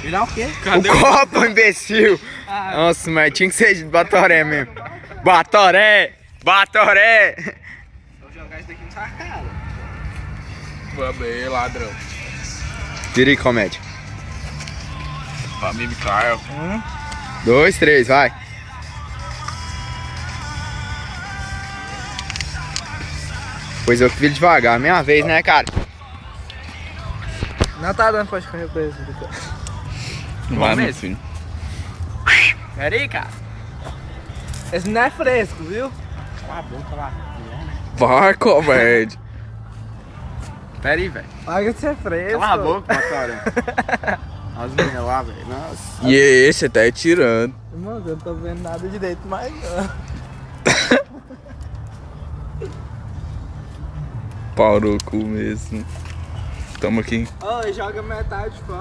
Virar o quê? Cadê o copo, imbecil! Ah, Nossa, mas tinha que ser de Batoré mesmo. Batoré! Batoré! vou jogar isso daqui na sua cara. Vamos aí, ladrão. Vira aí, comédia. Pra mim, Mikael. 2, 3, vai. Pois eu que vi devagar, minha vez, né, cara? Não tá dando pra escorrer pra isso. Vai, meu mesmo? filho. Pera aí, cara. Esse não é fresco, viu? Cala a boca lá. Vai, comédia. Pera aí, velho. Paga de ser fresco. Cala a boca, Batoré. As minhas lá, velho. Nossa. E aí, você tá aí tirando. Mano, eu não tô vendo nada direito mais não. Pau no cu mesmo. Tamo aqui. Ô, joga metade fora.